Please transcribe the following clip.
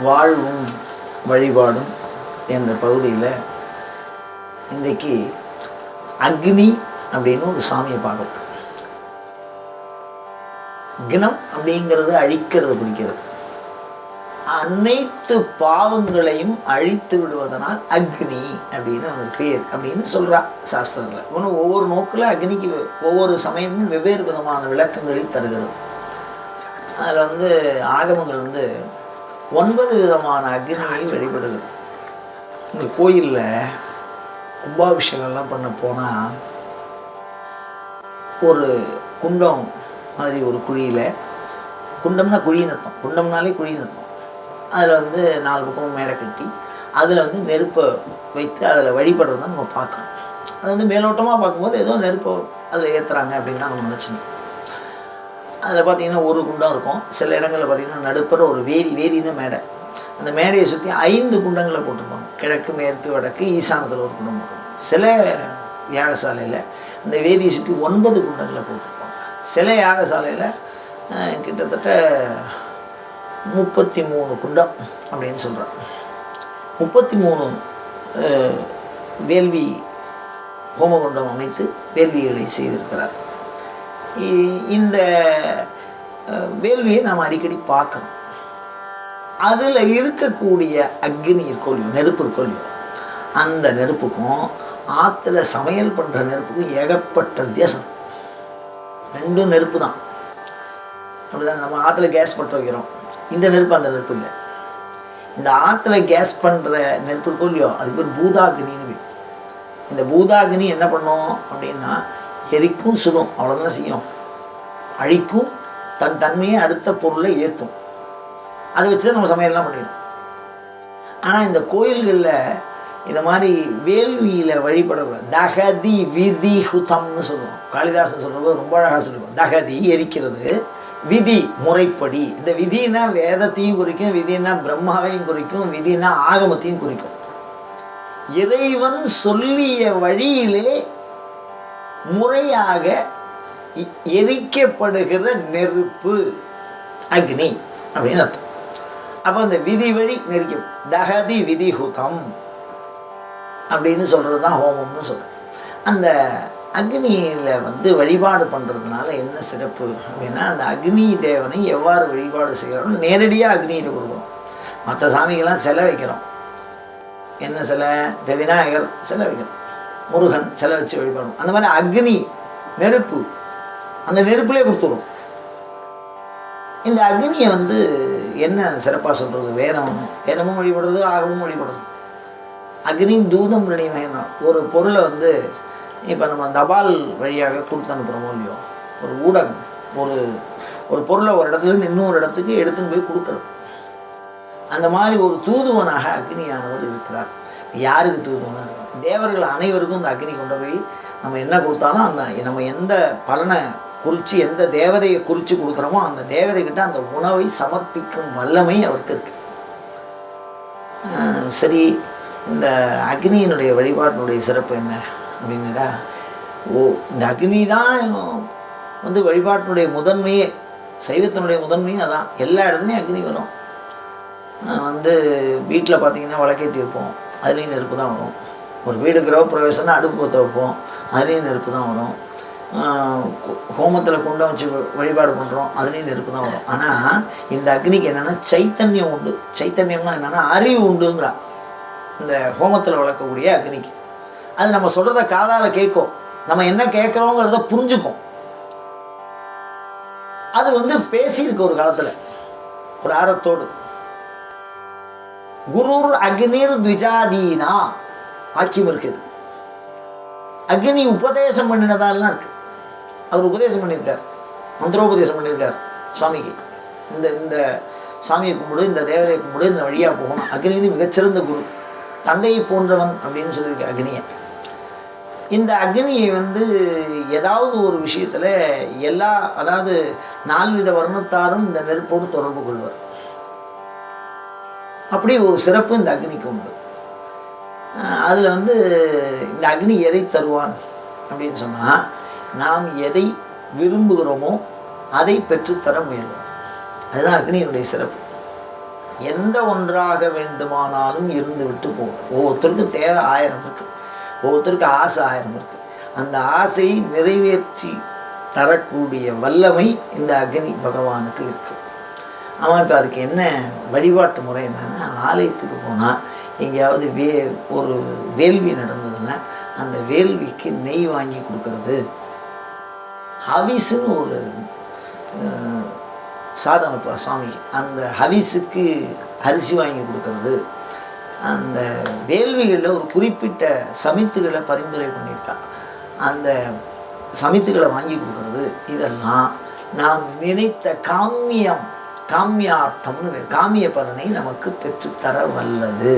வாழ்வும் வழிபாடும் என்ற பகுதியில் இன்றைக்கு அக்னி அப்படின்னு ஒரு சாமியை பார்க்குறோம். கினம் அப்படிங்கிறது அழிக்கிறது, பிடிக்கிறது. அனைத்து பாவங்களையும் அழித்து விடுவதனால் அக்னி அப்படின்னு அவனுக்கு பேர் அப்படின்னு சொல்கிறா சாஸ்திரத்தில். ஒன்று ஒவ்வொரு நோக்கில் அக்னிக்கு ஒவ்வொரு சமயமும் வெவ்வேறு விதமான விளக்கங்களை தருகிறது. அதில் ஆகமங்கள் 9 விதமான அக்னியை வழிபடுகிறது. இந்த கோயிலில் கும்பாபிஷேகம்லாம் பண்ண போனால் ஒரு குண்டம் மாதிரி ஒரு குழியில், குண்டம்னா குழின்னு அர்த்தம், குண்டம்னாலே குழின்னு அர்த்தம். அதில் 4 பக்கம் மேடை கட்டி அதில் நெருப்பை வைத்து அதில் வழிபடுறது தான் நம்ம பார்க்கணும். அது மேலோட்டமாக பார்க்கும்போது ஏதோ நெருப்பை அதில் ஏற்றுறாங்க அப்படின்னு தான் நம்ம நினச்சினோம். அதில் பார்த்திங்கன்னா ஒரு குண்டம் இருக்கும். சில இடங்களில் பார்த்திங்கன்னா நடுப்புற ஒரு வேரின்னு மேடை. அந்த மேடையை சுற்றி 5 குண்டங்களை போட்டிருப்பாங்க. கிழக்கு, மேற்கு, வடக்கு, ஈசானத்தில் ஒரு குண்டம் போட்டுருப்பாங்க. சில யாகசாலையில் அந்த வேதியை சுற்றி 9 குண்டங்களை போட்டிருப்பாங்க. சில யாகசாலையில் கிட்டத்தட்ட 33 குண்டம் அப்படின்னு சொல்கிறாங்க. 33 வேள்வி ஹோமகுண்டம் அமைத்து வேள்விகளை செய்திருக்கிறார். இந்த வேள்வியை நாம் அடிக்கடி பார்க்கணும். அதில் இருக்கக்கூடிய அக்னி இருக்கோல்லையோ, நெருப்பு இருக்கோல்லையோ, அந்த நெருப்புக்கும் ஆற்றுல சமையல் பண்ணுற நெருப்புக்கும் ஏகப்பட்ட வித்தியாசம். 2 நெருப்பு தான். அப்படிதான் நம்ம ஆற்றுல கேஸ் பற்ற வைக்கிறோம். இந்த நெருப்பு அந்த நெருப்பு இல்லை. இந்த ஆற்றுல கேஸ் பண்ணுற நெருப்பு இருக்கோல்லையோ, அதுக்கு பேர் பூதாக்னின்னு. இந்த பூதாக்னி என்ன பண்ணோம் அப்படின்னா எரிக்கும், சுடும், அவ்வளோதான் செய்யும். அழிக்கும், தன் தன்மையை அடுத்த பொருளை ஏற்றும். அதை வச்சு தான் நம்ம சமையல்லாம் பண்ணிடுறோம். ஆனால் இந்த கோயில்களில் இந்த மாதிரி வேள்வியில் வழிபடக்கூடாது. தகதி விதி ஹுதம்னு சொல்லுவோம். காளிதாசன் சொல்கிறது ரொம்ப அழகாக சொல்லுவோம். தகதி எரிக்கிறது, விதி முறைப்படி. இந்த விதினா வேதத்தையும் குறிக்கும், விதினா பிரம்மாவையும் குறிக்கும், விதினா ஆகமத்தையும் குறிக்கும். இறைவன் சொல்லிய வழியிலே முறையாக எரிக்கப்படுகிற நெருப்பு அக்னி அப்படின்னு அர்த்தம். அப்போ அந்த விதி வழி நெருக்கும். தகதி விதிஹுதம் அப்படின்னு சொல்கிறது தான் ஹோமம்னு சொல்கிறேன். அந்த அக்னியில் வழிபாடு பண்ணுறதுனால என்ன சிறப்பு அப்படின்னா, அந்த அக்னி தேவனை எவ்வாறு வழிபாடு செய்கிறோம், நேரடியாக அக்னிகிட்ட கொடுக்குறோம். மற்ற சாமிகள்லாம் சிலை வைக்கிறோம். என்ன சிலை? இப்போ விநாயகர் சிலை வைக்கிறோம், முருகன் சிலை வச்சு வழிபாடும். அந்த மாதிரி அக்னி நெருப்பு, அந்த நெருப்புலேயே கொடுத்துரும். இந்த அக்னியை என்ன சிறப்பாக சொல்கிறது? வேதமும் வழிபடுறது, ஆகமும் வழிபடுறது. அக்னியும் தூதம் நினைவகனா ஒரு பொருளை இப்போ நம்ம தபால் வழியாக கொடுத்து அனுப்புகிறோமோ இல்லையோ, ஒரு ஊடகம் ஒரு பொருளை ஒரு இடத்துலேருந்து இன்னொரு இடத்துக்கு எடுத்துன்னு போய் கொடுக்குறது. அந்த மாதிரி ஒரு தூதுவனாக அக்னியானவர் இருக்கிறார். யாருக்கு தூதுவனாக இருக்கிறார்? தேவர்கள் அனைவருக்கும் இந்த அக்னி கொண்டு போய் நம்ம என்ன கொடுத்தாலும் அந்த நம்ம எந்த பலனை குறித்து, எந்த தேவதையை குறித்து கொடுக்குறோமோ அந்த தேவதைக்கிட்ட அந்த உணவை சமர்ப்பிக்கும் வல்லமை அவருக்கு இருக்கு. சரி, இந்த அக்னியினுடைய வழிபாட்டினுடைய சிறப்பு என்ன அப்படின்னுடா, இந்த அக்னி தான் வழிபாட்டினுடைய முதன்மையே, சைவத்தினுடைய முதன்மையே அதான். எல்லா இடத்துலையும் அக்னி வரும். வீட்டில் பார்த்திங்கன்னா விளக்கேற்றி வைப்போம், அதுலேயும் நெருப்பு தான் வரும். ஒரு வீடு கிரகப்பிரவேசம்னா அடுப்பு பற்ற வைப்போம், அதுலேயும் நெருப்பு தான் வரும். ஹோமத்தில் குண்டம் வச்சு வழிபாடு பண்ணுறோம், அதுலேயும் நெருப்பு தான் வரும். ஆனால் இந்த அக்னிக்கு என்னென்னா சைத்தன்யம் உண்டு. சைத்தன்யம்னா என்னென்னா அறிவு உண்டுங்கிறா இந்த ஹோமத்தில் வளர்க்கக்கூடிய அக்னிக்கு. அது நம்ம சொல்கிறத காதால் கேட்கும், நம்ம என்ன கேட்குறோங்கிறத புரிஞ்சுக்கும். அது பேசியிருக்கு ஒரு காலத்தில் ஒரு ஆரத்தோடு. குருர் அக்னிர் த்விஜாதீனா வாக்கியம் இருக்குது. அக்னி உபதேசம் பண்ணினதாலாம் இருக்கு. அவர் உபதேசம் பண்ணியிருக்கார், மந்திரோபதேசம் பண்ணியிருக்கார் சுவாமிக்கு. இந்த சாமியை கும்பிடு, இந்த தேவதையை கும்பிடு, இந்த வழியாக போகணும். அக்னி மிகச்சிறந்த குரு, தந்தையை போன்றவன் அப்படின்னு சொல்லியிருக்க அக்னியை. இந்த அக்னியை ஏதாவது ஒரு விஷயத்தில் அதாவது 4 வித வர்ணத்தாரும் இந்த நெருப்போடு தொடர்பு கொள்வார். அப்படி ஒரு சிறப்பு இந்த அக்னிக்கு உண்டு. அதில் இந்த அக்னி எதை தருவான் அப்படின்னு சொன்னால், நாம் எதை விரும்புகிறோமோ அதை பெற்றுத்தர முயல்வோம். அதுதான் அக்னியினுடைய சிறப்பு. எந்த ஒன்றாக வேண்டுமானாலும் இருந்து விட்டு போகும். ஒவ்வொருத்தருக்கும் தேவை 1000 இருக்கு, ஒவ்வொருத்தருக்கு ஆசை 1000 இருக்கு. அந்த ஆசையை நிறைவேற்றி தரக்கூடிய வல்லமை இந்த அக்னி பகவானுக்கு இருக்கு. அவன் இப்போ அதுக்கு என்ன வழிபாட்டு முறை என்னன்னா, ஆலயத்துக்கு போனால் எங்கேயாவது ஒரு வேள்வி நடந்ததுன்னா அந்த வேள்விக்கு நெய் வாங்கி கொடுக்கறது, ஹவிஸ்ன்னு ஒரு சாதம் வைப்பா சுவாமி, அந்த ஹவிஸுக்கு அரிசி வாங்கி கொடுக்கறது, அந்த வேள்விகளில் ஒரு குறிப்பிட்ட சமித்துகளை பரிந்துரை பண்ணியிருக்காங்க, அந்த சமித்துகளை வாங்கி கொடுக்கறது, இதெல்லாம் நாம் நினைத்த காமியார்த்தம்னு காமிய பலனை நமக்கு பெற்றுத்தர வல்லது.